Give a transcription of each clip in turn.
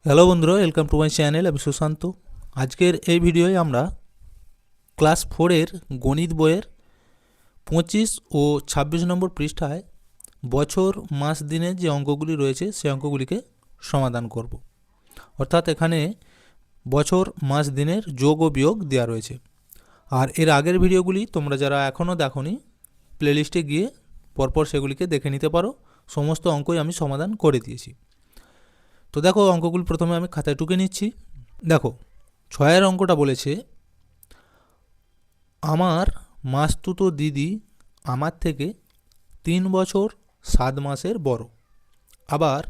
Hello বন্ধুরা, welcome to my channel. আমি সুশান্ত। আজকের এই ভিডিওয় আমরা ক্লাস 4-এর গণিত বইয়ের 25 ও 26 নম্বর পৃষ্ঠায় বছর মাস দিনের যে অঙ্কগুলি রয়েছে সেই অঙ্কগুলিকে সমাধান করব। অর্থাৎ এখানে বছর মাস দিনের যোগ ও বিয়োগ দেওয়া রয়েছে। আর এর আগের ভিডিওগুলি তোমরা যারা এখনও দেখোনি, প্লেলিস্টে গিয়ে পরপর সেগুলিকে দেখে নিতে পারো। সমস্ত অঙ্কই আমি সমাধান করে দিয়েছি। তো দেখো, অঙ্কগুলি প্রথমে আমি খাতায় টুকে নিচ্ছি। দেখো, 6-এর অঙ্কটা বলেছে, আমার মাসতুতো দিদি আমার থেকে 3 বছর 7 মাসের বড়। আবার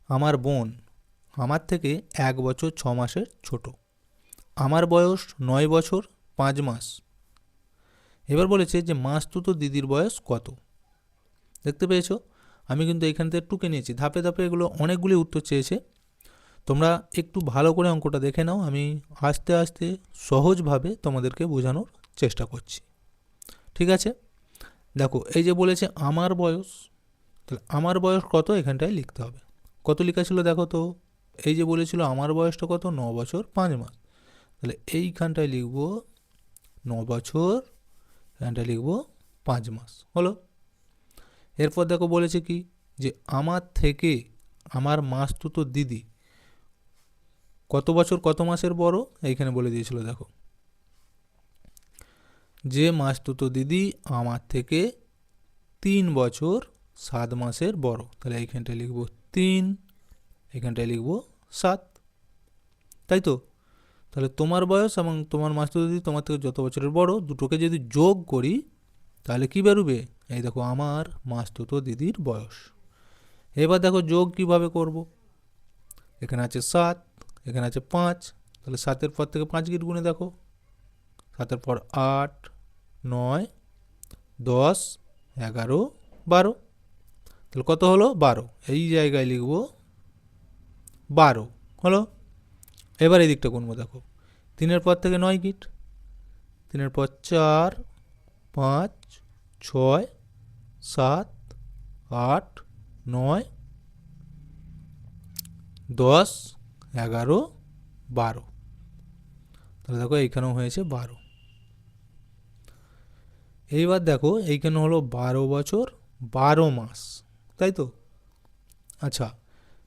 আমার বোন আমার থেকে 1 বছর 6 মাসের ছোট। আমার বয়স 9 বছর 5 মাস। এবার বলেছে যে মাসতুতো দিদির বয়স কত। দেখতে পেয়েছো, আমি কিন্তু এখান থেকে টুকে নিয়েছি। ধাপে ধাপে এগুলো অনেকগুলি উত্তর চেয়েছে। তোমরা একটু ভালো করে অঙ্কটা দেখে নাও। আমি আস্তে আস্তে সহজভাবে তোমাদেরকে বোঝানোর চেষ্টা করছি। ঠিক আছে, দেখো এই যে বলেছে আমার বয়স, তাহলে আমার বয়স কত এখানটায় লিখতে হবে। কত লেখা ছিল দেখো তো, এই যে বলেছিল আমার বয়সটা কত, 9 বছর 5 মাস। তাহলে এইখানটায় লিখব 9 বছর, এখানটায় লিখব 5 মাস। হলো। এরপর দেখো বলেছে কি, যে আমার থেকে আমার মাসতুতো দিদি কত বছর কত মাসের বড়, এইখানে বলে দিয়েছিল। দেখো, যে মাসতুতো দিদি আমার থেকে 3 বছর 7 মাসের বড়। তাহলে এইখানটায় লিখব 3, এখানটায় লিখব 7। তাই তো? তাহলে তোমার বয়স এবং তোমার মাসতুতো দিদি তোমার থেকে যত বছরের বড়, দুটোকে যদি যোগ করি তাহলে কি বেরোবে? এই দেখো, আমার মাসতুতো দিদির বয়স। এবার দেখো যোগ কিভাবে করব। এখানে আছে 7, এখানে আছে 5। তাহলে 7-এর পর থেকে 5 গিট গুণে দেখো। 7-এর পর 8, 9, 10, 11, 12। তাহলে কত হলো? 12। এই জায়গায় লিখব 12। হলো। এবার এই দিকটা গুনবো। দেখো, 3-এর পর থেকে 9 গিট। 3-এর পর 4, 5, 6, 7, 8, 9, 10, 11, 12। তাহলে দেখো এইখানেও হয়েছে 12। এইবার দেখো এইখানে হলো 12 বছর 12 মাস। তাই তো? আচ্ছা,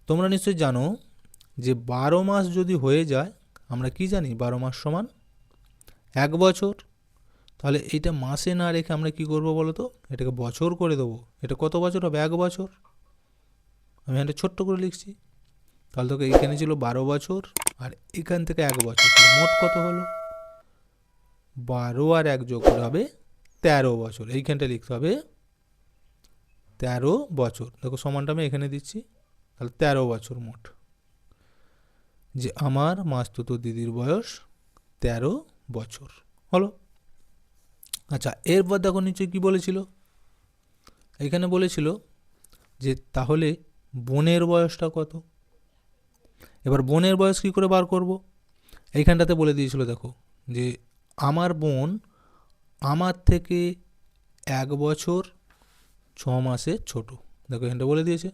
তোমরা নিশ্চয়ই জানো যে 12 মাস যদি হয়ে যায়, আমরা কি জানি 12 মাস সমান 1 বছর। তাহলে এইটা মাসে না রেখে আমরা কি করব বলো তো, এটাকে বছর করে দেবো। এটা কত বছর হবে? 1 বছর। আমি এটা ছোট্ট করে লিখছি। তাহলে তোকে এইখানে ছিল 12 বছর, আর এখান থেকে 1 বছর। মোট কত হলো? 12 আর 1 যোগ করে হবে 13 বছর। এইখানটা লিখতে হবে 13 বছর। দেখো সমানটা আমি এখানে দিচ্ছি। তাহলে 13 বছর মোট। যে আমার মাসতুতো দিদির বয়স 13 বছর। হলো। আচ্ছা, এরপর দেখো নিচে কি বলেছিল। এখানে বলেছিল যে তাহলে বোনের বয়সটা কত। এবার বোনের বয়স কি করে বার করব? এইখানটাতে বলে দিয়েছিল, দেখো, যে আমার বোন আমার থেকে 1 বছর 6 মাসে ছোট। দেখো এখানটা বলে দিয়েছে।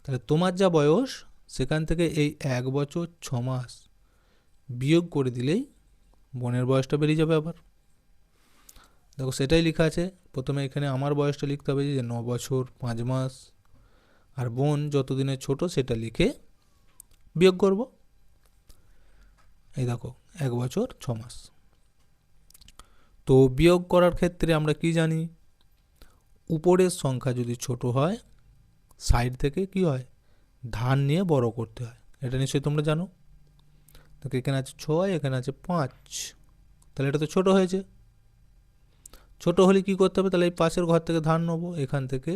তাহলে তোমার যা বয়স, সেখান থেকে এই 1 বছর 6 মাস বিয়োগ করে দিলেই বোনের বয়সটা বেরিয়ে যাবে। আবার দেখো সেটাই লেখা আছে। প্রথমে এখানে আমার বয়সটা লিখতে হবে, যে 9 বছর 5 মাস, আর বোন যতদিনের ছোট সেটা লিখে বিয়োগ করব। এই দেখো 1 বছর 6 মাস। তো বিয়োগ করার ক্ষেত্রে আমরা কি জানি, উপরের সংখ্যা যদি ছোট হয়, সাইড থেকে কি হয়, ধার নিয়ে বড় করতে হয়। এটা নিশ্চয়ই তোমরা জানো। দেখো এখানে আছে 6, এখানে আছে 5। তাহলে এটা তো ছোট হয়েছে। ছোট হলে কি করতে হবে? তাহলে এই পাশের ঘর থেকে ধার নেবো, এখান থেকে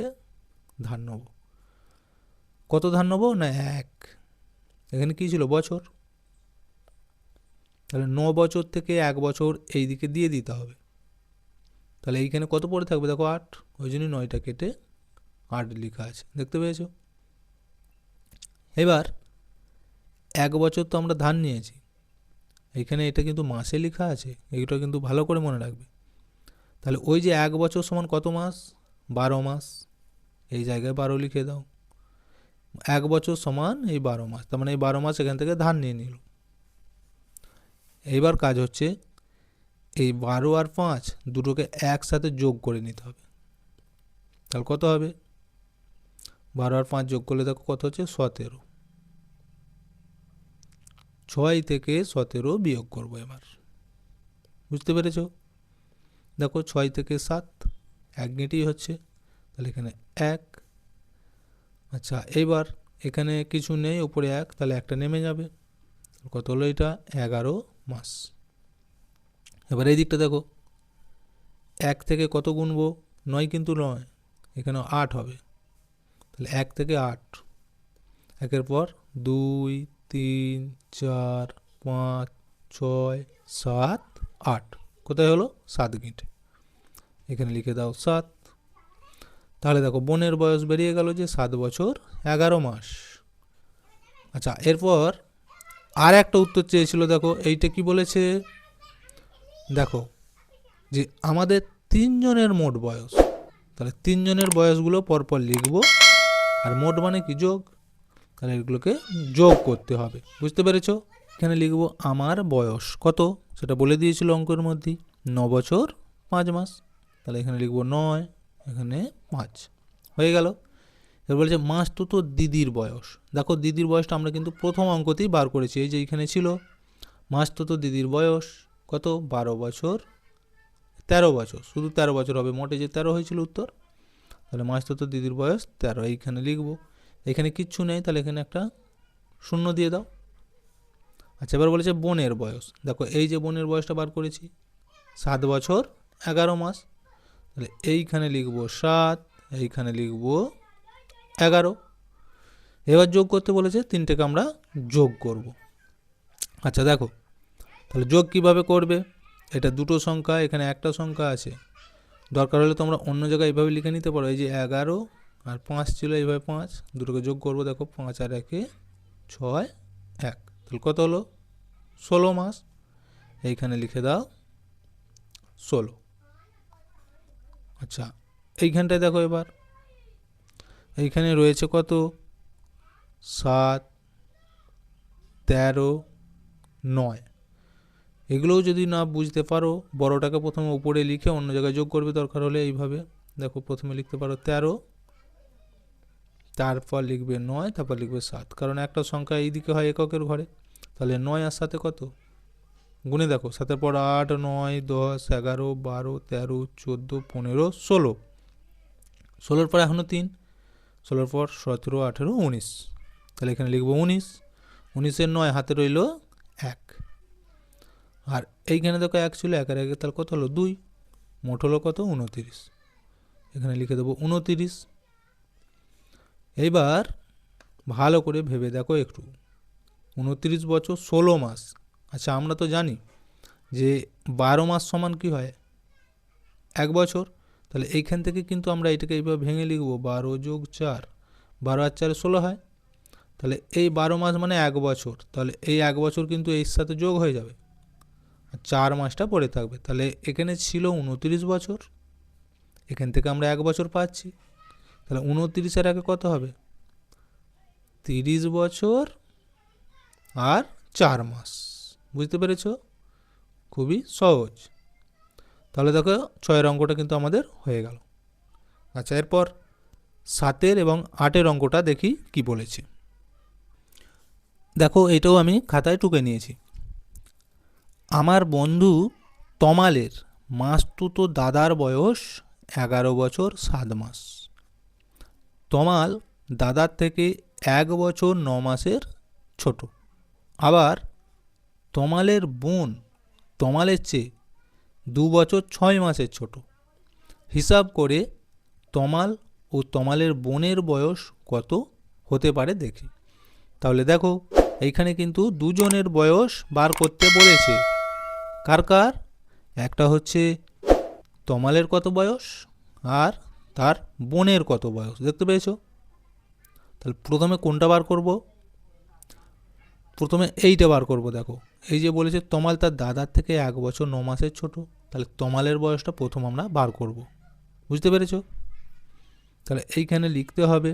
ধার নেবো। কত ধার নেবো? না 1। এখানে কি ছিল? বছর। তাহলে 9 বছর থেকে 1 বছর এই দিকে দিয়ে দিতে হবে। তাহলে এইখানে কত পড়ে থাকবে? দেখো 8। ওই জন্যই 9টা কেটে 8 লেখা আছে। দেখতে পেয়েছো? এবার 1 বছর তো আমরা ধার নিয়েছি, এখানে এটা কিন্তু মাসে লেখা আছে। এইটা কিন্তু ভালো করে মনে রাখবে। তাহলে ওই যে 1 বছর সমান কত মাস? 12 মাস। এই জায়গায় 12 লিখে দাও। 1 বছর সমান এই 12 মাস, তার মানে এই 12 মাস এখান থেকে ধার নিয়ে নিল। এইবার কাজ হচ্ছে এই 12 আর 5 দুটোকে একসাথে যোগ করে নিতে হবে। তাহলে কত হবে? 12 আর 5 যোগ করলে দেখো কত হচ্ছে, 17। 6 থেকে 17 বিয়োগ করবো এবার। বুঝতে পেরেছো? দেখো 6 থেকে 7 এক গেঁটেই হচ্ছে, তাহলে এখানে 1। আচ্ছা, এইবার এখানে কিছু নেই, উপরে 1, তাহলে একটা নেমে যাবে। কত হলো এটা? 11 মাস। এবার এই দিকটা দেখো, 1 থেকে কত গুনবো? 9 কিন্তু নয়, এখানে 8 হবে। তাহলে 1 থেকে 8, একের পর 2 3 4 5 6 7 8। কোথায় হলো? 7 গেঁটে। এখানে লিখে দাও 7। তাহলে দেখো বোনের বয়স বেরিয়ে গেল যে 7 বছর 11 মাস। আচ্ছা, এরপর আর একটা উত্তর চেয়েছিল, দেখো এইটা কি বলেছে, দেখো যে আমাদের 3 জনের মোট বয়স, তাহলে 3 জনের বয়সগুলো পরপর লিখব, আর মোট মানে কি? যোগ, তাহলে এগুলোকে যোগ করতে হবে। বুঝতে পেরেছো? এখানে লিখব আমার বয়স কত, সেটা বলে দিয়েছিল অঙ্কের মধ্যেই, 9 বছর 5 মাস। তাহলে এখানে লিখব 9, এখানে 5, হয়ে গেল। এবার বলছে মাস তো দিদির বয়স। দেখো দিদির বয়সটা আমরা কিন্তু প্রথম অঙ্কতেই বার করেছি, এই যে এখানে ছিল মাস তো দিদির বয়স কত? 12 বছর 13 বছর, শুধু 13 বছর হবে, মোটে যে 13 হয়েছিল উত্তর। তাহলে মাস তো দিদির বয়স 13, এইখানে লিখবো। এখানে কিচ্ছু নেই, তাহলে এখানে একটা শূন্য দিয়ে দাও। আচ্ছা, এবার বলেছে বোনের বয়স। দেখো এই যে বোনের বয়সটা বার করেছি, 7 বছর 11 মাস। তাহলে এইখানে লিখবো 7, এইখানে লিখবো 11। এবার যোগ করতে বলেছে, তিনটেকে আমরা যোগ করব। আচ্ছা দেখো, তাহলে যোগ কিভাবে করবে? এটা দুটো সংখ্যা, এখানে একটা সংখ্যা আছে, দরকার হলে তোমরা অন্য জায়গায় এইভাবে লিখে নিতে পারো। এই যে 11 আর 5 ছিল, এইভাবে 5, দুটোকে যোগ করবো। দেখো 5 আর 1 6 1, তাহলে কত হলো? 16 মাস। এইখানে লিখে দাও 16। আচ্ছা, এইখানটায় দেখো এবার এইখানে রয়েছে কত? 7 13 9। এগুলোও যদি না বুঝতে পারো, বড়টাকে প্রথমে উপরে লিখে অন্য জায়গায় যোগ করবে দরকার হলে এইভাবে। দেখো প্রথমে লিখতে পারো 13, তারপর লিখবে 9, তারপর লিখবে 7, কারণ একটা সংখ্যা এইদিকে হয় এককের ঘরে। তাহলে 9 আর 7 কত? গুনে দেখো, 7 পর 8 9 10 11 12 13 14 15 16, 16 পর এখনও 3, 16 পর 17 18 19। তাহলে এখানে লিখবো 19, 19-এর 9 হাতে রইল 1, আর এইখানে দেখো 1 ছিল, 1 আর 1, তাহলে কত হলো? 2, মোট হলো কত? 29। এখানে লিখে দেবো 29। এইবার ভালো করে ভেবে দেখো একটু, 29 বছর 16 মাস। আচ্ছা, আমরা তো জানি যে 12 মাস সমান কি হয়? 1 বছর। তাহলে এইখান থেকে কিন্তু আমরা এটাকে এইভাবে ভেঙে লিখবো, 12 যোগ 4, 12 আর 4 16 হয়। তাহলে এই 12 মাস মানে 1 বছর, তাহলে এই 1 বছর কিন্তু এর সাথে যোগ হয়ে যাবে, আর 4 মাসটা পড়ে থাকবে। তাহলে এখানে ছিল 29 বছর, এখান থেকে আমরা 1 বছর পাচ্ছি। তাহলে 29 এর আগে কত হবে? 30 বছর আর 4 মাস। বুঝতে পেরেছো? খুবই সহজ। তাহলে দেখো 6-এর অঙ্কটা কিন্তু আমাদের হয়ে গেল। আচ্ছা, এরপর 7-এর এবং 8-এর অঙ্কটা দেখি কি বলেছে। দেখো এটাও আমি খাতায় টুকে নিয়েছি। আমার বন্ধু তমালের মাসতুতো দাদার বয়স 11 বছর 7 মাস। তমাল দাদার থেকে 1 বছর 9 মাসের ছোট। আবার তমালের বোন তমালের চেয়ে 2 বছর 6 মাসের ছোট। হিসাব করে তমাল ও তমালের বোনের বয়স কত হতে পারে দেখি। তাহলে দেখো এইখানে কিন্তু দুজনের বয়স বার করতে বলেছে। কার কার? একটা হচ্ছে তমালের কত বয়স, আর তার বোনের কত বয়স, দেখতে পেয়েছো? তাহলে প্রথমে কোনটা বার করব? প্রথমে এইটা বার করব। দেখো এই যে বলেছে তমাল তার দাদার থেকে 1 বছর 9 মাসের ছোট, তাহলে তমালের বয়সটা প্রথম আমরা বার করব। বুঝতে পেরেছো? তাহলে এইখানে লিখতে হবে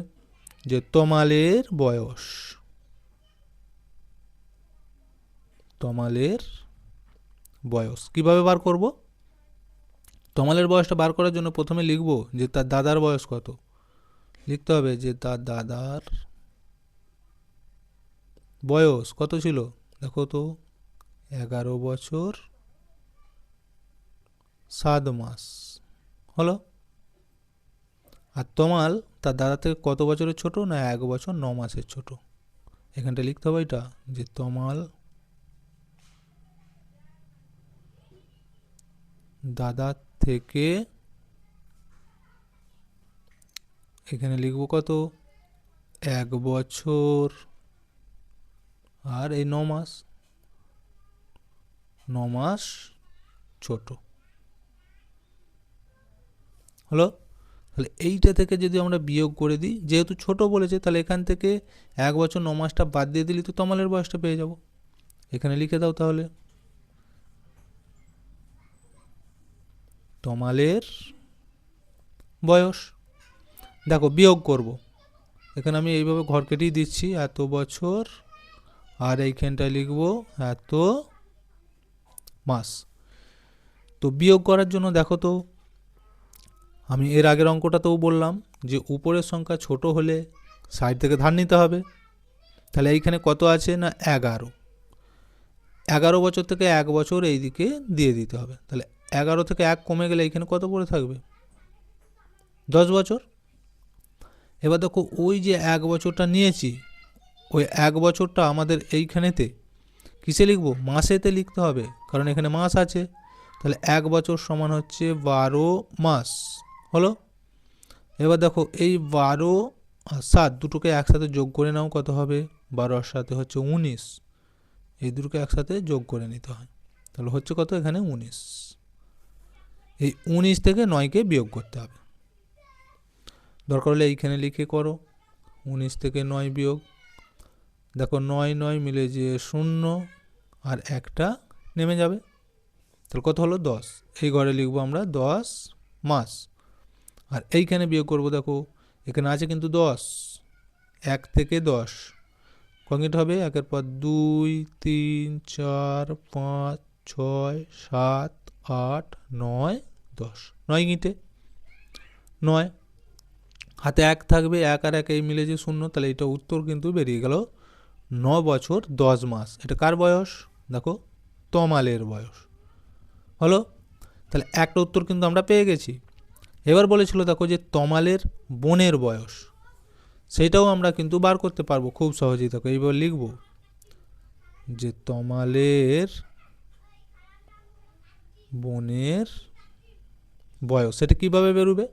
যে তমালের বয়স, তমালের বয়স কিভাবে বার করব? তমালের বয়সটা বার করার জন্য প্রথমে লিখব যে তার দাদার বয়স কত। লিখতে হবে যে তার দাদার বয়স কত ছিল, দেখো তো 11 বছর 7 মাস হলো। আর তমাল তার দাদা থেকে কত বছরের ছোট, না 1 বছর 9 মাসের ছোট। এখানটা লিখতে হবে এটা যে তমাল দাদা থেকে, এখানে লিখব কত, 1 বছর আর এই 9 মাস, 9 মাস ছোট হলো। তাহলে এইটা থেকে যদি আমরা বিয়োগ করে দিই, যেহেতু ছোট বলেছে তাহলে এখান থেকে 1 বছর 9 মাসটা বাদ দিয়ে দিলে তো তমালের বয়সটা পেয়ে যাব। এখানে লিখে দাও তাহলে তমালের বয়স। দেখো বিয়োগ করব, এখানে আমি এইভাবে ঘর কেটেই দিচ্ছি, এত বছর আর এইখানটায় লিখব এত মাস। তো বিয়োগ করার জন্য দেখো তো, আমি এর আগের অঙ্কটাতেও বললাম যে উপরের সংখ্যা ছোট হলে সাইড থেকে ধার নিতে হবে। তাহলে এইখানে কত আছে, না 11। 11 বছর থেকে 1 বছর এই দিকে দিয়ে দিতে হবে। তাহলে 11 থেকে 1 কমে গেলে এইখানে কত পড়ে থাকবে, 10 বছর। এবার দেখো ওই যে 1 বছরটা নিয়েছি, ওই 1 বছরটা আমাদের এইখানেতে কিসে লিখব, মাসেতে লিখতে হবে, কারণ এখানে মাস আছে। তাহলে 1 বছর সমান হচ্ছে 12 মাস হলো। এবার দেখো এই 12 আর 7 দুটোকে একসাথে যোগ করে নাও, কত হবে, 12 আর সাথে হচ্ছে 19। এই দুটোকে একসাথে যোগ করে নিতে হয়, তাহলে হচ্ছে কত, এখানে 19। এই 19 থেকে 9কে বিয়োগ করতে হবে। দরকার হলে এইখানে লিখে করো 19 থেকে 9 বিয়োগ। দেখো 9 9 মিলে যে 0 আর একটা নেমে যাবে, তাহলে কত হলো, 10। এই ঘরে লিখবো আমরা 10 মাস। আর এইখানে বিয়োগ করব, দেখো এখানে আছে কিন্তু 10, 1 থেকে 10 কত হবে, 1-এর পর 2 3 4 5 6 7 8 9 10, 9 গিঁটে 9, হাতে 1 থাকবে, 1 আর 1 এই মিলে যে 0, তাহলে এটা উত্তর কিন্তু বেরিয়ে গেল 9 বছর 10 মাস। এটা কার বয়স, দেখো তমালের বয়স হলো। তাহলে একটা উত্তর কিন্তু আমরা পেয়ে গেছি। এবার বলেছিল দেখো যে তমালের বোনের বয়স, সেটাও আমরা কিন্তু বার করতে পারবো খুব সহজেই। দেখো এইবার লিখব যে তমালের বোনের বয়স, সেটা কিভাবে বেরোবে,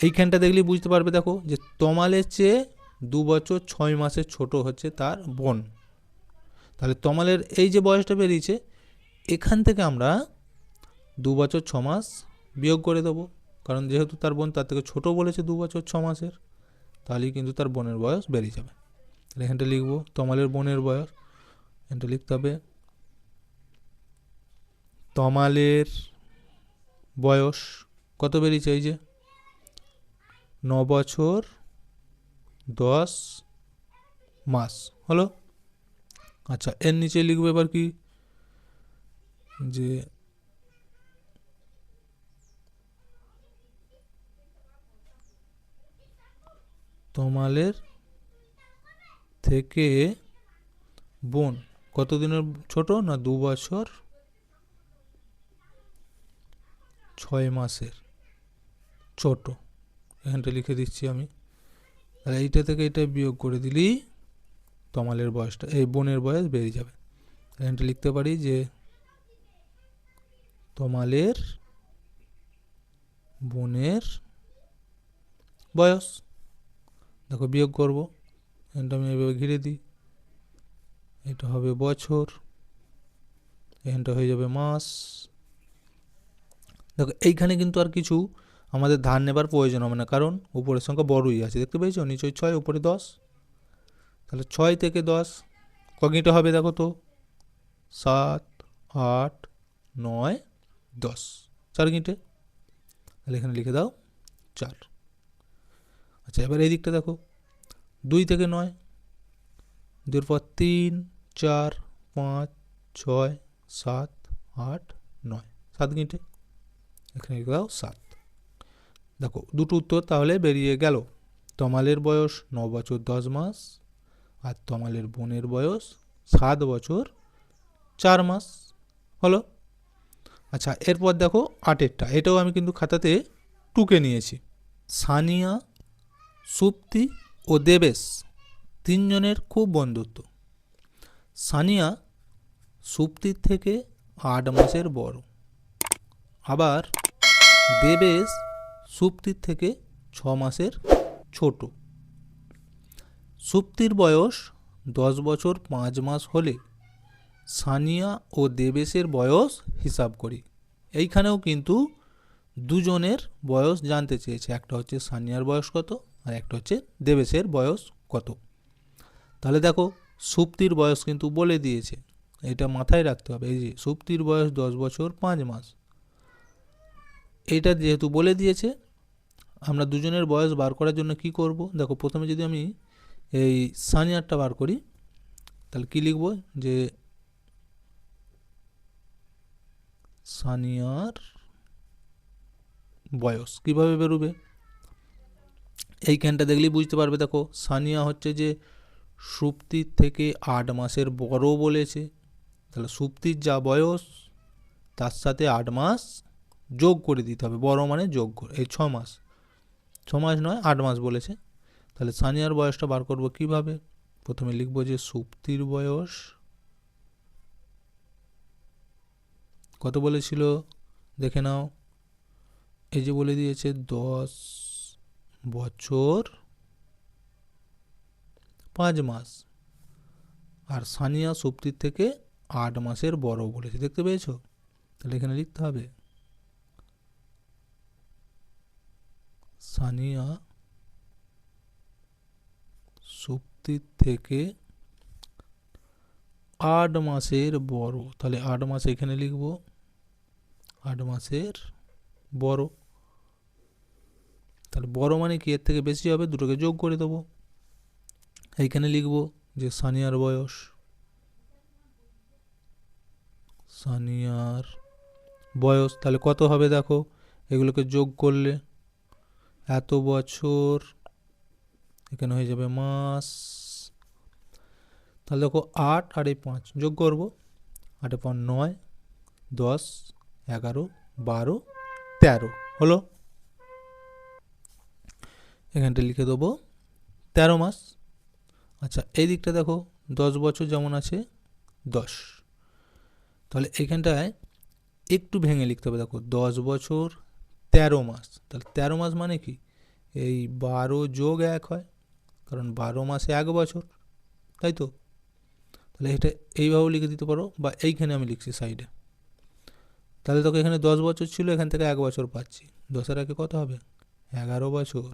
এইখানটা দেখলেই বুঝতে পারবে। দেখো যে তমালের চেয়ে 2 বছর 6 মাসের ছোট হচ্ছে তার বোন। তাহলে তমালের এই যে বয়সটা বেরিয়েছে, এখান থেকে আমরা 2 বছর 6 মাস বিয়োগ করে দেবো, কারণ যেহেতু তার বোন তার থেকে ছোট বলেছে 2 বছর 6 মাসের, তাহলেই কিন্তু তার বোনের বয়স বেরিয়ে যাবে। তাহলে এখানটা লিখবো তমালের বোনের বয়স, এখানটা লিখতে হবে তমালের বয়স কত বেরিয়েছে, এই যে 9 বছর 10 মাস হলো। আচ্ছা এর নিচে লিখবো এবার কি, যে তমালের থেকে বোন কত দিনের ছোট, না 2 বছর 6 মাসের ছোট। এখানটা লিখে দিচ্ছি আমি। আর এইটা থেকে এটা বিয়োগ করে দিলেই তমালের বয়সটা, এই বোনের বয়স বেরিয়ে যাবে। এখানটা লিখতে পারি যে তমালের বোনের বয়স। দেখো বিয়োগ করব, এখানটা আমি এইভাবে ঘিরে দিই, এটা হবে বছর, এখানটা হয়ে যাবে মাস। দেখো এইখানে কিন্তু আর কিছু আমাদের ধার নেবার প্রয়োজন হবে না, কারণ উপরের সংখ্যা বড়ই আছে, দেখতে পেয়েছো, নিচে 6 উপরে 10। তাহলে 6 থেকে 10 কগিটা হবে, দেখো তো 7 8 9 10, 4 গিঁটে। তাহলে এখানে লিখে দাও 4। আচ্ছা এবার এই দিকটা দেখো, 2 থেকে 9, 2 পর 3, 4, 5, 6, 7, 8, 9, 7 গিঁটে, এখানে লিখে দাও 7। দেখো দুটো উত্তর তাহলে বেরিয়ে গেল। তমালের বয়স 9 বছর 10 মাস, আর তমালের বোনের বয়স 7 বছর 4 মাস হলো। আচ্ছা, এরপর দেখো 8এরটা, এটাও আমি কিন্তু খাতাতে টুকে নিয়েছি। সানিয়া, সুপ্তি ও দেবেশ তিনজনের খুব বন্ধুত্ব। সানিয়া সুপ্তির থেকে 8 মাসের বড়, আবার দেবেশ সুপ্তির থেকে 6 মাসের ছোট। সুপ্তির বয়স 10 বছর 5 মাস হলে সানিয়া ও দেবেশের বয়স হিসাব করি। এইখানেও কিন্তু দুজনের বয়স জানতে চেয়েছে, একটা হচ্ছে সানিয়ার বয়স কত আর একটা হচ্ছে দেবেশের বয়স কত। তাহলে দেখো সুপ্তির বয়স কিন্তু বলে দিয়েছে, এটা মাথায় রাখতে হবে। এই যে সুপ্তির বয়স 10 বছর 5 মাস, এটা যেহেতু বলে দিয়েছে, আমরা দুজনের বয়স বার করার জন্য কি করব? দেখো প্রথমে যদি আমি এই সানিয়ারটা বার করি, তাহলে কি লিখব? যে সানিয়ার বয়স কিভাবে বেরোবে, এইখানটা দেখলেই বুঝতে পারবে। দেখো সানিয়া হচ্ছে যে সুপ্তির থেকে 8 মাসের বড় বলেছে, তাহলে সুপ্তির যা বয়স তার সাথে 8 মাস যোগ করে দিতে হবে। বড় মানে যোগ করে, এই 6 মাস, 6 মাস নয় 8 মাস বলেছে। তাহলে সানিয়ার বয়সটা বার করব কিভাবে? প্রথমে লিখব যে সুপ্তির বয়স কত বলেছিল দেখে নাও। এই যে বলে দিয়েছে 10 বছর 5 মাস, আর সানিয়া সুপ্তির থেকে 8 মাসের বড় বলেছে, দেখতে পেয়েছো? তাহলে এখানে লিখতে হবে সানিয়া সুপ্তির থেকে 8 মাসের বড়, তাহলে 8 মাস এখানে লিখব, 8 মাসের বড়। তাহলে বড় মানে কি, এর থেকে বেশি হবে, দুটোকে যোগ করে দেবো। এইখানে লিখব যে সানিয়ার বয়স, সানিয়ার বয়স তাহলে কত হবে দেখো, এগুলোকে যোগ করলে এত বছর, এখানে হয়ে যাবে মাস। তাহলে দেখো 8 আর 5 যোগ করব, 8 5 9, 10, 11, 12, 13 হলো। এখানটা লিখে দেবো 13 মাস। আচ্ছা এই দিকটা দেখো 10 বছর যেমন আছে 10, তাহলে এখানটায় একটু ভেঙে লিখতে হবে। দেখো 10 বছর 13 মাস, তাহলে 13 মাস মানে কি, এই 12 যোগ 1 হয়, কারণ 12 মাসে 1 বছর, তাই তো? তাহলে এটা এইভাবেও লিখে দিতে পারো, বা এইখানে আমি লিখছি সাইডে। তাহলে তোকে এখানে 10 বছর ছিল, এখান থেকে 1 বছর পাচ্ছি, 10-এর আগে কত হবে 11 বছর,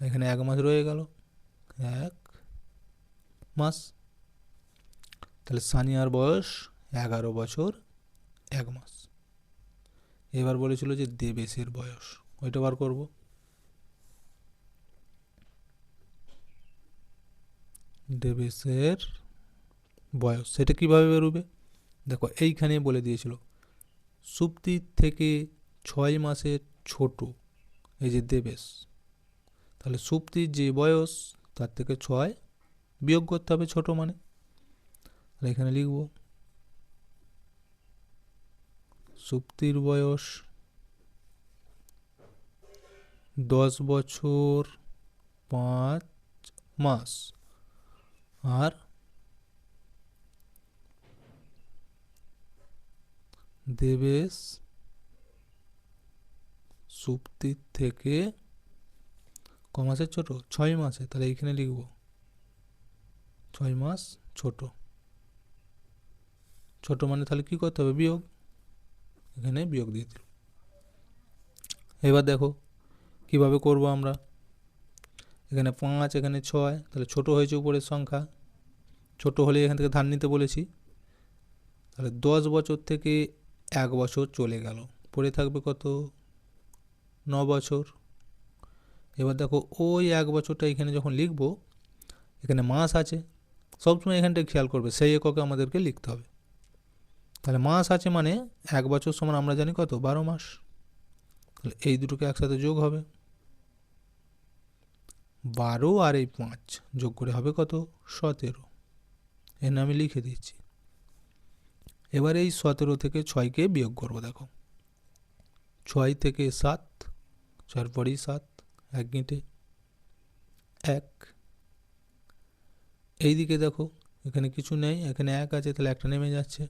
এখানে 1 মাস রয়ে গেল, 1 মাস। তাহলে সানিয়ার বয়স 11 বছর 1 মাস। এবার বলেছিল যে দেবেশের বয়স, ওইটা বার করব। দেবেশের বয়স সেটা কিভাবে বেরোবে? দেখো এইখানে বলে দিয়েছিল সুপ্তির থেকে 6 মাসের ছোট, এই যে দেবেশ, তাহলে সুপ্তির যে বয়স তার থেকে 6 বিয়োগ করতে হবে, ছোট মানে। তাহলে এখানে লিখব সুপ্তির বয়স 10 বছর 5 মাস, আর দেবেশ সুপ্তির থেকে ক মাসের ছোট, 6 মাসে, তাহলে এইখানে লিখব 6 মাস ছোট। ছোট মানে তাহলে কি করতে হবে, বিয়োগ, এখানে বিয়োগ দিয়ে দিল। এবার দেখো কিভাবে করব আমরা, এখানে 5 এখানে 6, তাহলে ছোট হয়েছে উপরের সংখ্যা, ছোট হলে এখান থেকে ধার নিতে বলেছি। তাহলে 10 বছর থেকে 1 বছর চলে গেল, পড়ে থাকবে কত, 9 বছর। এবার দেখো ওই 1 বছরটা এখানে যখন লিখব, এখানে মাস আছে, সবসময় এখানটা খেয়াল করবে, সেই এককে আমাদেরকে লিখতে হবে। তাহলে মাস আছে মানে 1 বছর সমান আমরা জানি কত, 12 মাস। তাহলে এই দুটোকে একসাথে যোগ হবে, 12 আর এই 5 যোগ করে হবে কত, 17। এখানে আমি লিখে দিচ্ছি। এবার এই 17 থেকে 6কে বিয়োগ করবো। দেখো 6 থেকে 7, 6 পরেই 7, 1 গিঁটে 1। এইদিকে দেখো এখানে কিছু নেই, এখানে 1 আছে, তাহলে একটা নেমে যাচ্ছে,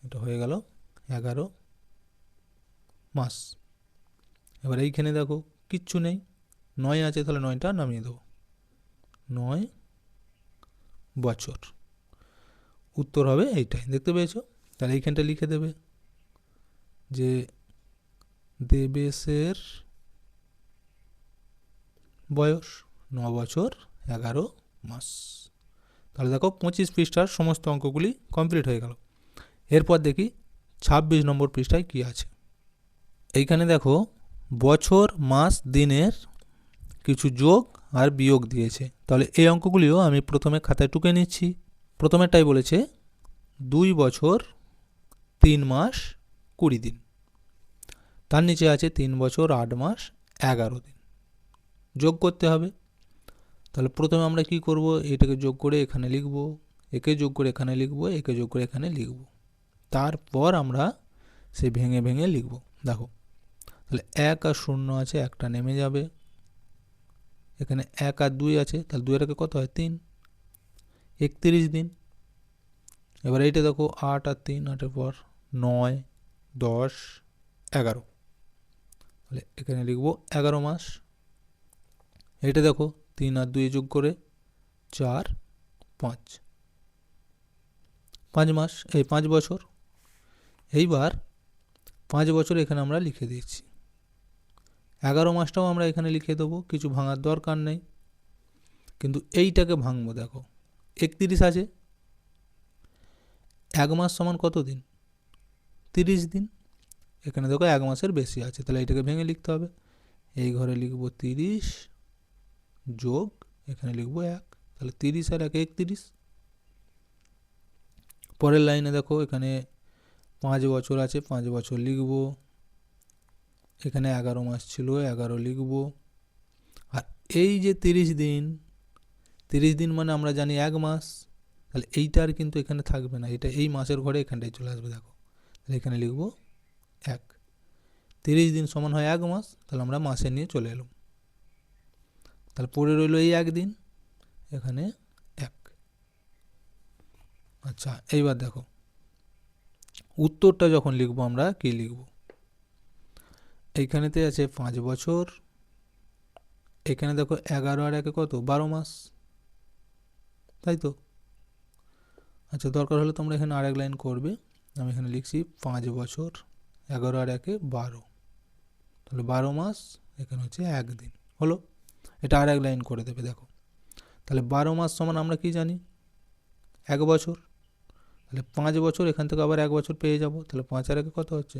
এটা হয়ে গেল 11 মাস। এবার এইখানে দেখো কিচ্ছু নেই, 9 আছে, তাহলে 9টা নামিয়ে দেবো, 9 বছর। উত্তর হবে এইটাই, দেখতে পেয়েছো? তাহলে এইখানটা লিখে দেবে যে দেবেশের বয়স 9 বছর 11 মাস। তাহলে দেখো 25 পৃষ্ঠার সমস্ত অঙ্কগুলি কমপ্লিট হয়ে গেল। এরপর দেখি 26 নম্বর পৃষ্ঠায় কি আছে। এইখানে দেখো বছর মাস দিনের কিছু যোগ আর বিয়োগ দিয়েছে। তাহলে এই অঙ্কগুলিও আমি প্রথমে খাতায় টুকে নিচ্ছি। প্রথমেরটাই বলেছে 2 বছর 3 মাস 20 দিন, তার নিচে আছে 3 বছর 8 মাস 11 দিন, যোগ করতে হবে। তাহলে প্রথমে আমরা কি করব, এটাকে যোগ করে এখানে লিখব, একে যোগ করে এখানে লিখব, একে যোগ করে এখানে লিখব, তারপর আমরা সে ভেঙে ভেঙে লিখব। দেখো তাহলে 1 আর 0 আছে, একটা নেমে যাবে, এখানে 1 আর 2 আছে, তাহলে 2 এর আগে কত হয়, 3, 31 দিন। এবার এইটা দেখো 8 আর 3, 8-এর পর 9, 10, 11, তাহলে এখানে লিখব 11 মাস। এইটা দেখো 3 আর 2 যোগ করে 4, 5, 5 মাস, এই 5 বছর। এইবার 5 বছর এখানে আমরা লিখে দিয়েছি, 11 মাসটাও আমরা এখানে লিখে দেবো, কিছু ভাঙার দরকার নেই। কিন্তু এইটাকে ভাঙবো, দেখো 31 আছে, 1 মাস সমান কত দিন, 30 দিন। এখানে দেখো 1 মাসের বেশি আছে, তাহলে এইটাকে ভেঙে লিখতে হবে। এই ঘরে লিখব 30 যোগ এখানে লিখব 1, তাহলে 30 আর 1 31। পরের লাইনে দেখো এখানে 5 বছর আছে, 5 বছর লিখব, এখানে 11 মাস ছিল, 11 লিখব। আর এই যে 30 দিন, 30 দিন মানে আমরা জানি 1 মাস, তাহলে এইটা আর কিন্তু এখানে থাকবে না, এটা এই মাসের ঘরে এখানটায় চলে আসবে। দেখো তাহলে এখানে লিখব 1, 30 দিন সমান হয় 1 মাস, তাহলে আমরা মাসে নিয়ে চলে এলাম। তাহলে পড়ে রইল এই 1 দিন, এখানে 1। আচ্ছা এইবার দেখো উত্তরটা যখন লিখব আমরা কি লিখব, এইখানেতে আছে 5 বছর, এখানে দেখো 11 আর 1 কত, 12 মাস, তাই তো? আচ্ছা দরকার হলে তোমরা এখানে আরেক লাইন করবে, আমি এখানে লিখছি 5 বছর 11 আর 1 12, তাহলে 12 মাস, এখানে হচ্ছে 1 দিন, হলো। এটা আরেক লাইন করে দেবে। দেখো তাহলে 12 মাস সমান আমরা কি জানি, 1 বছর, তাহলে 5 বছর এখান থেকে আবার 1 বছর পেয়ে যাব, তাহলে 5 আর 1 কত হচ্ছে,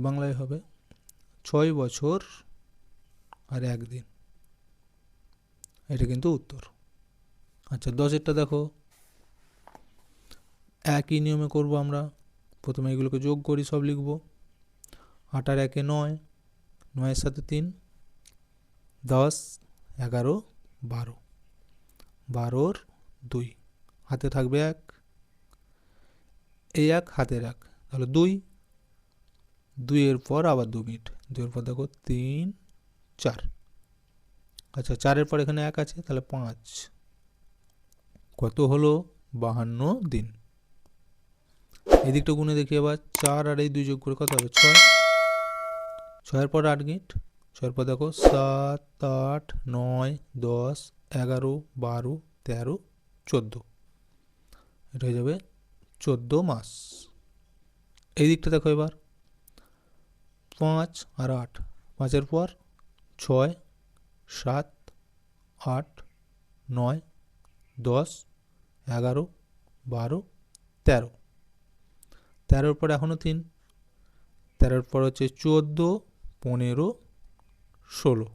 বাংলায় হবে 6 বছর আর 1 দিন, এটা কিন্তু উত্তর। আচ্ছা 10-এরটা দেখো একই নিয়মে করব আমরা, প্রথমে এগুলোকে যোগ করি, সব লিখব। 8 আর 1 9, 9-এর সাথে 3, 10, 11, 12, 12-র 2, হাতে থাকবে 1, এই 1 হাতের 1, তাহলে 2, 2-এর পর আবার 2 মিনিট, 2-এর পর দেখো 3, 4। আচ্ছা 4-এর পর এখানে 1 আছে, তাহলে 5, কত হলো, 52 দিন। এদিকটা গুনে দেখি এবার, 4 আর এই 2 যোগ করে কত হবে, 6, 6-এর পর 8 মিনিট, 6-এর পর দেখো 7, 8, 9, 10, 11, 12, 13, 14, এটা হয়ে যাবে 14 মাস। এই দিকটা দেখো এবার 5 আর 8, 5-এর পর 6, 7, 8, 9, 10, 11, 12, 13, 13-এর পর এখনও 3, 13-এর পর হচ্ছে 14, 15, 16,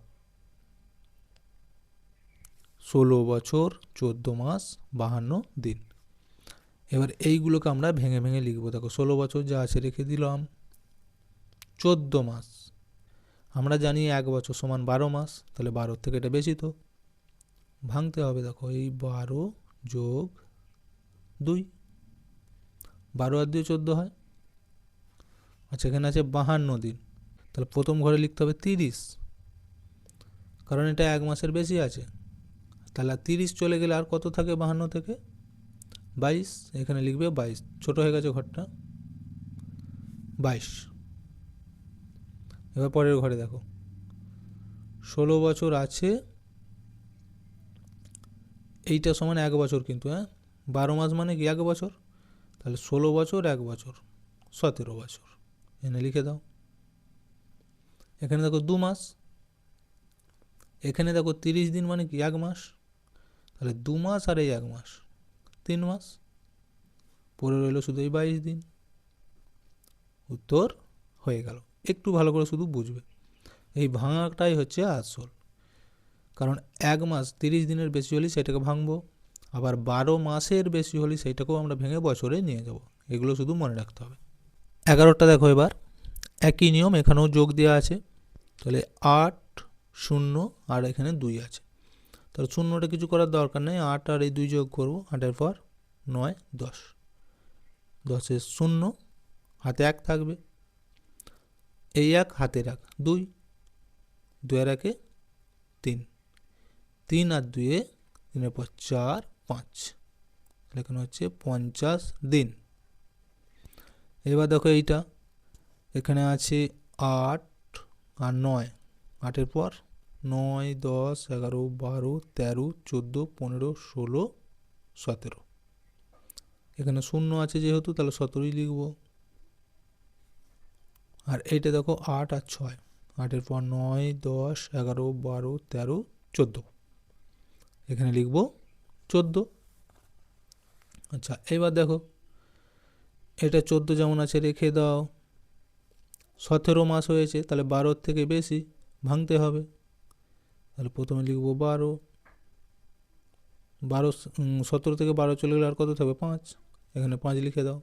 16 বছর 14 মাস 52 দিন। এবার এইগুলোকে আমরা ভেঙে ভেঙে লিখবো। দেখো 16 বছর যা আছে রেখে দিলাম, 14 মাস, আমরা জানি 1 বছর সমান 12 মাস, তাহলে 12 থেকে এটা বেশি, তো ভাঙতে হবে। দেখো এই 12 যোগ 2, 12 আর 2 14 হয়। আচ্ছা, এখানে আছে 52 দিন, তাহলে প্রথম ঘরে লিখতে হবে 30, কারণ এটা 1 মাসের বেশি আছে। তাহলে 30 চলে গেলে আর কত থাকে 52 থেকে? 22, এখানে লিখবে 22, ছোট হয়ে গেছে ঘরটা, 22। এবার পরের ঘরে দেখো 16 বছর আছে, এইটা সমান 1 বছর, কিন্তু 12 মাস মানে কি 1 বছর, তাহলে 16 বছর 1 বছর 17 বছর, এনে লিখে দাও। এখানে দেখো 2 মাস, এখানে দেখো 30 দিন মানে কি 1 মাস, তাহলে 2 মাস আর এই 1 মাস 3 মাস, পরে রইল শুধু এই 22 দিন। উত্তর হয়ে গেল। একটু ভালো করে শুধু বুঝবে, এই ভাঙাটাই হচ্ছে আসল, কারণ 1 মাস 30 দিনের বেশি হলে সেটাকে ভাঙবো, আবার 12 মাসের বেশি হলে সেইটাকেও আমরা ভেঙে বছরে নিয়ে যাব। এগুলো শুধু মনে রাখতে হবে। 11টা দেখো, এবার একই নিয়ম, এখানেও যোগ দেওয়া আছে, তাহলে 8, 0 আর এখানে 2 আছে, তাহলে শূন্যটা কিছু করার দরকার নেই, 8 আর এই 2 যোগ করবো, 8-এর পর 9, 10, 10-এর 0, হাতে 1 থাকবে, এই 1 হাতে রাখ, 2, 2 আর 1-এ 3, 3 আর 2-এ 3-এর পর 4, 5, এখানে হচ্ছে 50 দিন। এবার দেখো এইটা, এখানে আছে 8 আর 9, 8-এর পর 9, 10, 11, 12, 13, 14, 15, 16, 17, এখানে 0 আছে যেহেতু, তাহলে 17ই লিখবো। আর এইটা দেখো 8 আর 6, 8-এর পর 9, 10, 11, 12, 13, 14, এখানে লিখবো 14। আচ্ছা, এবার দেখো এটা 14 যেমন আছে রেখে দাও, 17 মাস হয়েছে, তাহলে 12 থেকে বেশি, ভাঙতে হবে, তাহলে প্রথমে লিখবো 12, 17 থেকে 12 চলে গেলে আর কত থাকবে 5, এখানে 5 লিখে দাও,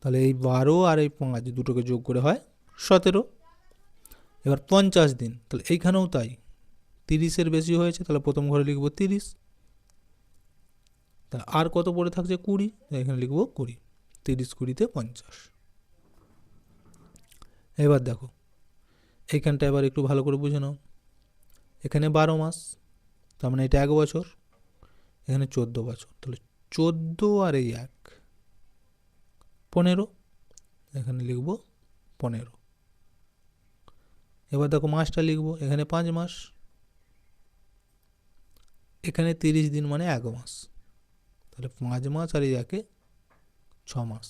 তাহলে এই 12 আর এই 5 দুটোকে যোগ করে হয় 17। এবার 50 দিন, তাহলে এইখানেও তাই, 30-এর বেশি হয়েছে, তাহলে প্রথম ঘরে লিখবো 30, তা আর কত পড়ে থাকছে 20, এখানে লিখবো 20, 30 20-তে 50। এবার দেখো এইখানটা এবার একটু ভালো করে বুঝে নাও, এখানে 12 মাস, তার মানে এটা 1 বছর, এখানে 14 বছর, তাহলে 14 আর এই 1, 15, এখানে লিখবো 15। এবার দেখো মাসটা লিখবো, এখানে 5 মাস, এখানে 30 দিন মানে 1 মাস, তাহলে 5 মাস আর এই 1-এ 6 মাস,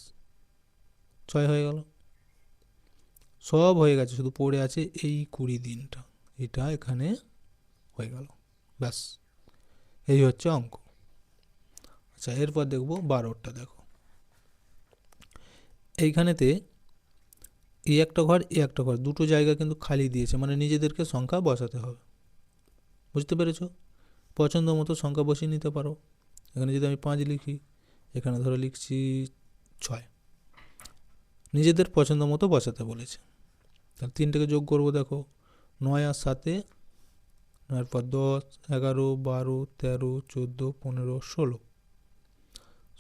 6 হয়ে গেল, সব হয়ে গেছে, শুধু পড়ে আছে এই 20 দিনটা, এটা এখানে হয়ে গেল, ব্যাস, এই হচ্ছে অঙ্ক। আচ্ছা, এরপর দেখবো 12টা, দেখো এইখানেতে এই একটা ঘর এই একটা ঘর, দুটো জায়গা কিন্তু খালি দিয়েছে, মানে নিজেদেরকে সংখ্যা বসাতে হবে, বুঝতে পেরেছো? পছন্দ মতো সংখ্যা বসিয়ে নিতে পারো। এখানে যদি আমি 5 লিখি, এখানে ধরো লিখছি 6, নিজেদের পছন্দ মতো বসাতে বলেছে, তাহলে 3টাকে যোগ করবো, দেখো 9 আর 7-এ, 9-এর পর 10, 11, 12, 13, 14, 15, 16,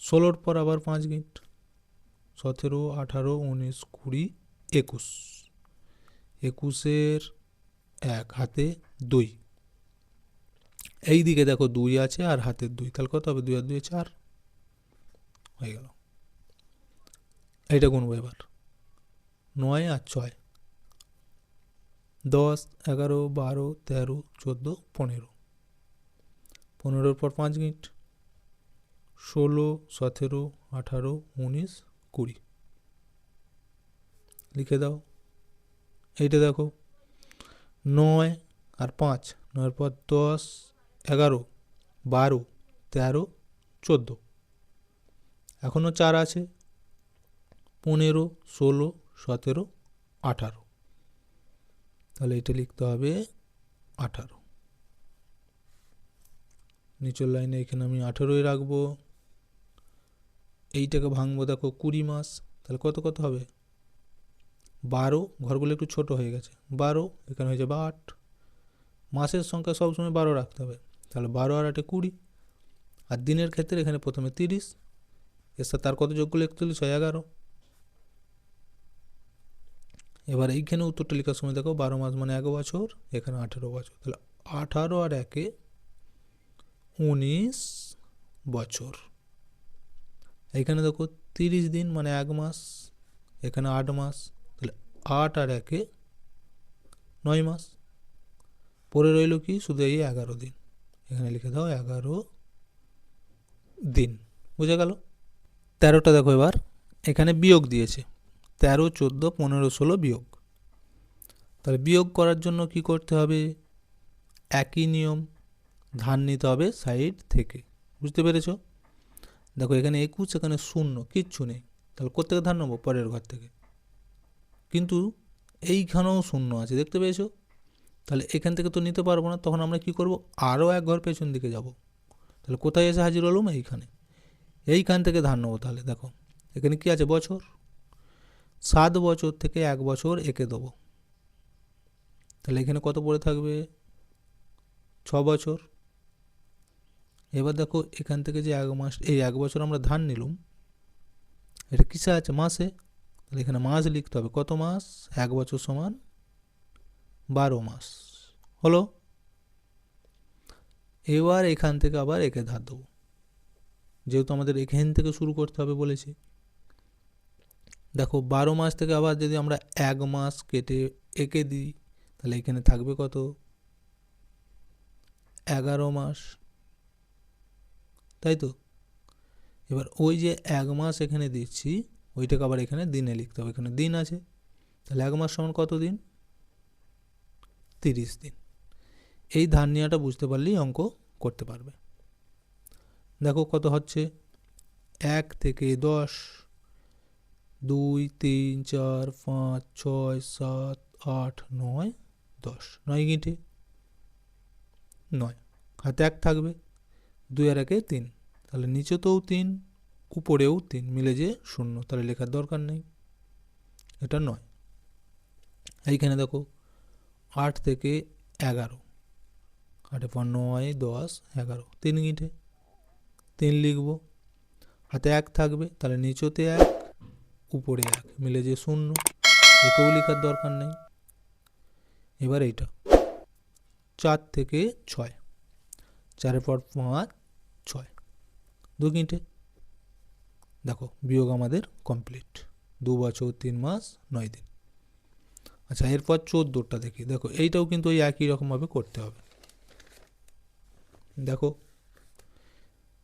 16-র পর আবার 5 গিট, 17, 18, 19, 20, 21, 21-এর 1 হাতে 2, এই দিকে দেখো 2 আছে আর হাতের 2, তাহলে কত হবে 2 আর 2 4, হয়ে গেল। এইটা গুনবো এবার, 9 আর 6, 10, 11, 12, 13, 14, 15, 15-এর পর 5 গিট, 16, 17, 18, 19, 20, লিখে দাও। এইটা দেখো 9 আর 5, 9-এর পর 10, 11, 12, 13, 14, এখনও 4 আছে, 15, 16, 17, 18, তাহলে এটা লিখতে হবে 18। নিচের লাইনে এখানে আমি 18ই রাখবো। এইটাকে ভাঙবো, দেখো 20 মাস, তাহলে কত কত হবে 12, ঘরগুলো একটু ছোট হয়ে গেছে, 12 এখানে হয়ে যাবে 8। মাসের সংখ্যা সবসময় 12 রাখতে হবে, তাহলে 12 আর 8 20। আর দিনের ক্ষেত্রে এখানে প্রথমে 30, এর সাথে তার কত যোগ করলে 41 হয় 11। এবার এইখানে উত্তরটা লেখার সময় দেখো 12 মাস মানে 1 বছর, এখানে 18 বছর, তাহলে 18 আর 1 19 বছর। এইখানে দেখো 30 দিন মানে 1 মাস, এখানে 8 মাস, তাহলে 8 আর 1 9 মাস। পরে রইল কি শুধু এই 11 দিন, এখানে লিখে দাও 11 দিন। বুঝে গেল? 13টা দেখো এবার এখানে বিয়োগ দিয়েছে, 13, 14, 15, 16 বিয়োগ। তাহলে বিয়োগ করার জন্য কি করতে হবে, একই নিয়ম, ধান নিতে হবে সাইড থেকে। বুঝতে পেরেছো? দেখো এখানে 21, এখানে 0, কিচ্ছু নেই, তাহলে কোথেকে ধান নেবো, পরের ঘর থেকে। কিন্তু এইখানেও 0 আছে, দেখতে পেয়েছো? তাহলে এখান থেকে তো নিতে পারবো না, তখন আমরা কি করব, আরও এক ঘর পেছন দিকে যাব। তাহলে কোথায় এসে হাজির হলাম, এইখানে। এইখান থেকে ধান নেবো। তাহলে দেখো এখানে কি আছে, বছর। 7 বছর থেকে 1 বছর এঁকে দেবো, তাহলে এখানে কত পড়ে থাকবে, 6 বছর। এবার দেখো এখান থেকে যে 1 মাস, এই 1 বছর আমরা ধান নিলাম, এটা কিসে আছে, মাসে। তাহলে এখানে মাস লিখতে হবে, কত মাস, 1 বছর সমান 12 মাস। হলো? এবার এখান থেকে আবার একে ধার দেবো, যেহেতু আমাদের এখান থেকে শুরু করতে হবে বলেছি। দেখো 12 মাস থেকে আবার যদি আমরা 1 মাস কেটে এঁকে দিই, তাহলে এখানে থাকবে কত, 11 মাস, তাই তো? এবার ওই যে 1 মাস এখানে দিচ্ছি, ওইটাকে আবার এখানে দিনে লিখতে হবে, এখানে দিন আছে, তাহলে 1 মাস সমান কত দিন, 30 দিন। এই ধার নেওয়াটা বুঝতে পারলেই অঙ্ক করতে পারবে। দেখো কত হচ্ছে, 1 থেকে 10, 2, 3, 4, 5, 6, 7, 8, 9, 10, 9 গিঁটে 9, হাতে 1 থাকবে, 2 আর 1 3, তাহলে নিচেতেও 3, উপরেও 3, মিলে যে 0, তাহলে লেখার দরকার নেই, এটা 9। এইখানে দেখো 8 থেকে 11, 8 পর 9, 10, 11, 3 গিঁটে 3 লিখব, হাতে 1 থাকবে, তাহলে নিচেতে 1, উপরে 1, মিলে যে 0, একেও লেখার দরকার নেই। এবার এইটা 4 থেকে 6, 4 পর 5, 6, 2 গিঁটে। দেখো বিয়োগ আমাদের কমপ্লিট, 2 বছর 3 মাস 9 দিন। আচ্ছা এরপর 14টা দেখি। দেখো এইটাও কিন্তু ওই একই রকমভাবে করতে হবে। দেখো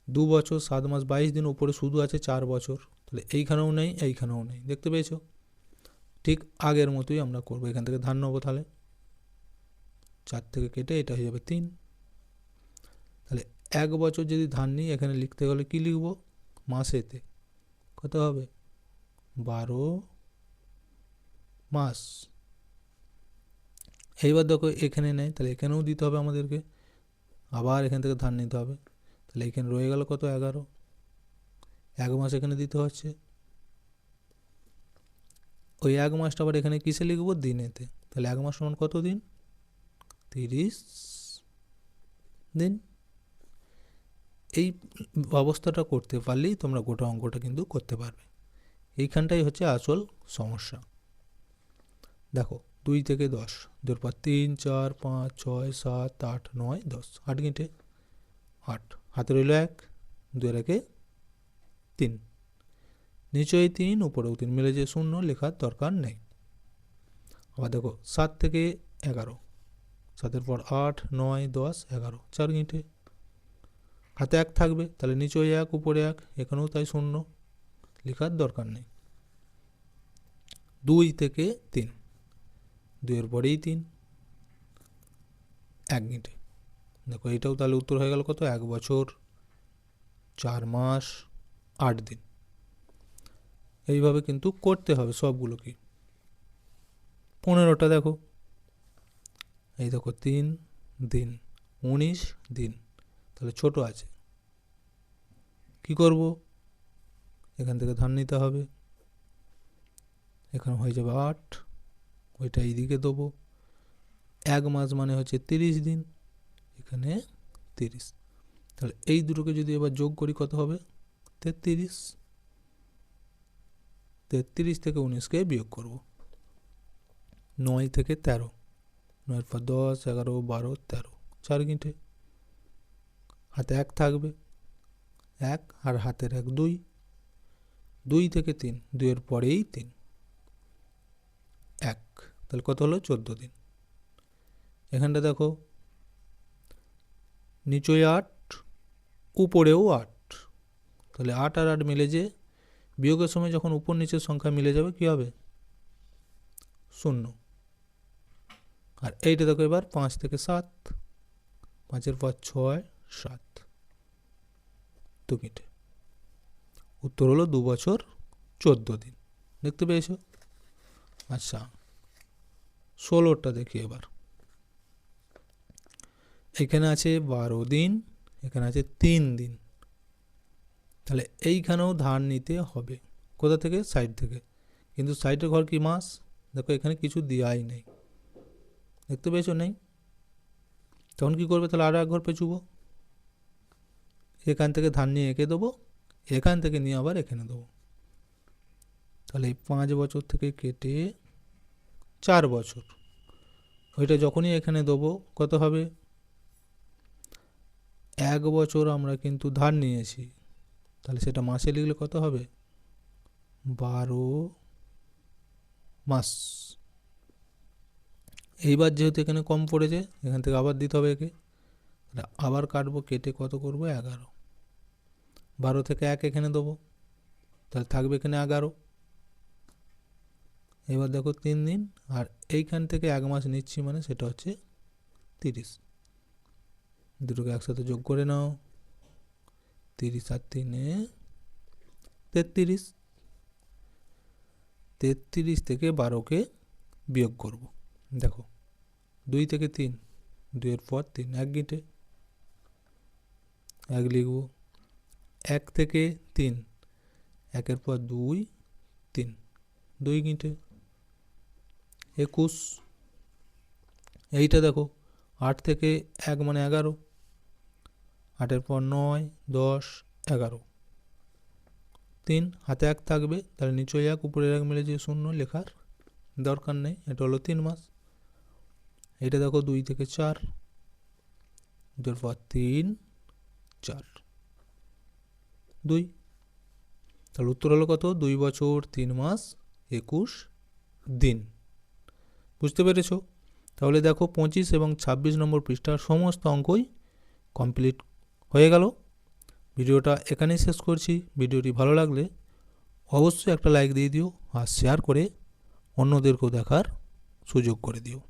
2 বছর 7 মাস 22 দিন, উপরে শুধু আছে 4 বছর, তাহলে এইখানেও নেই, এইখানেও নেই, দেখতে পেয়েছো? ঠিক আগের মতোই আমরা করবো, এখান থেকে ধান নেবো, তাহলে 4 থেকে কেটে এটা হয়ে যাবে 3। তাহলে 1 বছর যদি ধান নিই, এখানে লিখতে গেলে কি লিখবো, মাসেতে কত হবে, 12 মাস। এইবার দেখো এখানে নেই, তাহলে এখানেও দিতে হবে আমাদেরকে, আবার এখান থেকে ধান নিতে হবে, তাহলে এখানে রয়ে গেল কত, 11, 1 মাস এখানে দিতে হচ্ছে। ওই 1 মাসটা আবার এখানে কিসে লিখবো, দিনেতে, তাহলে 1 মাস সমান কত দিন, 30 দিন। এই অবস্থাটা করতে পারলেই তোমরা গোটা অঙ্কটা কিন্তু করতে পারবে। এইখানটাই হচ্ছে আসল সমস্যা। দেখো 2 থেকে 10, 2 পর 3, 4, 5, 6, 7, 8, 9, 10, 8 গিঁটে 8, হাতে রইল 1, 2 আর 1 3, নিচেই 3, উপরেও 3, মিলে যে 0, লেখার দরকার নেই। আবার দেখো 7 থেকে 11, 7 পর 8, 9, 10, 11, 4 গিঁটে, হাতে 1 থাকবে, তাহলে নিচেই 1, উপরে 1, এখানেও তাই 0, লেখার দরকার নেই। 2 থেকে 3, 2 এর পরেই 3, 1 গিঁটে। দেখো এইটাও তাহলে উত্তর হয়ে গেল কত, 1 বছর 4 মাস 8 দিন। এইভাবে কিন্তু করতে হবে সবগুলোকে। 15টা দেখো, এই দেখো 3 দিন, 19 দিন, তাহলে ছোট আছে। কি করব, এখান থেকে ধার নিতে হবে, এখানে হয়ে যাবে 8, ওইটা এইদিকে দেবো। 1 মাস মানে হচ্ছে 30 দিন, এখানে 30, তাহলে এই দুটোকে যদি এবার যোগ করি কত হবে, 33। 33 থেকে 19কে বিয়োগ করব, 9 থেকে 13, 9 পর 10, 11, 12, 13, 4 গিঁটে, হাতে 1 থাকবে, 1 আর হাতের 1 2, 2 থেকে 3, 2 এর পরেই 3, 1, তাহলে কত হলো 14 দিন। এখানটা দেখো নিচে 8, উপরেও 8, তাহলে 8 আর 8 মিলে যে বিয়োগের সময় যখন উপর নিচের সংখ্যা মিলে যাবে কি হবে, 0। আর এইটা দেখো এবার 5 থেকে 7, 5 পর 6, 7, 2 মিনিটে, উত্তর হলো 2 বছর 14 দিন। দেখতে পেয়েছো? আচ্ছা 16টা দেখি এবার। এখানে আছে 12 দিন, এখানে আছে 3 দিন, তাহলে এইখানেও ধার নিতে হবে। কোথা থেকে, সাইড থেকে, কিন্তু সাইডের ঘর কি মাস, দেখো এখানে কিছু দেওয়াই নেই, দেখতে পেয়েছো নেই, তখন কি করবে, তাহলে আরও 1 ঘর পেঁচুবো, এখান থেকে ধার নিয়ে এঁকে দেবো, এখান থেকে নিয়ে আবার এখানে দেবো, তাহলে এই 5 বছর থেকে কেটে 4 বছর, ওইটা যখনই এখানে দেবো কত হবে, 1 বছর আমরা কিন্তু ধার নিয়েছি, তাহলে সেটা মাসে লিখলে কত হবে, 12 মাস। এইবার যেহেতু এখানে কম পড়েছে, এখান থেকে আবার দিতে হবে একে, আবার কাটবো, কেটে কত করবো, 11, 12 থেকে 1 এখানে দেবো, তাহলে থাকবে এখানে 11। এবার দেখো 3 দিন, আর এইখান থেকে 1 মাস নিচ্ছি মানে সেটা হচ্ছে 30, দুটোকে একসাথে যোগ করে নাও, 30 আর 3 33, 33 থেকে 12কে বিয়োগ করব, দেখো 2 থেকে 3, 2 এর পর 3, 1 গিঁটে, 1 লিখব, 1 থেকে 3, 1 এর পর 2, 3, 2 গিঁটে, 21। এইটা দেখো 8 থেকে 1 মানে 11, 8 এর পর 9, 10, 11, 3, হাতে 1 থাকবে, তাহলে নিচে 1 উপরের 1 মিলে যে 0 লেখার দরকার নেই, এটা হলো 3 মাস। এইটা দেখো 2 থেকে 4, 2 পর 3, 4, 2, তাহলে উত্তর হলো কত, 2 বছর 3 মাস 21 দিন। বুঝতে পেরেছো? তাহলে দেখো 25 এবং 26 নম্বর পৃষ্ঠার সমস্ত অঙ্কই কমপ্লিট হয়ে গেল। ভিডিওটা এখানেই শেষ করছি। ভিডিওটি ভালো লাগলে অবশ্যই একটা লাইক দিয়ে দিও, আর শেয়ার করে অন্যদেরকেও দেখার সুযোগ করে দিও।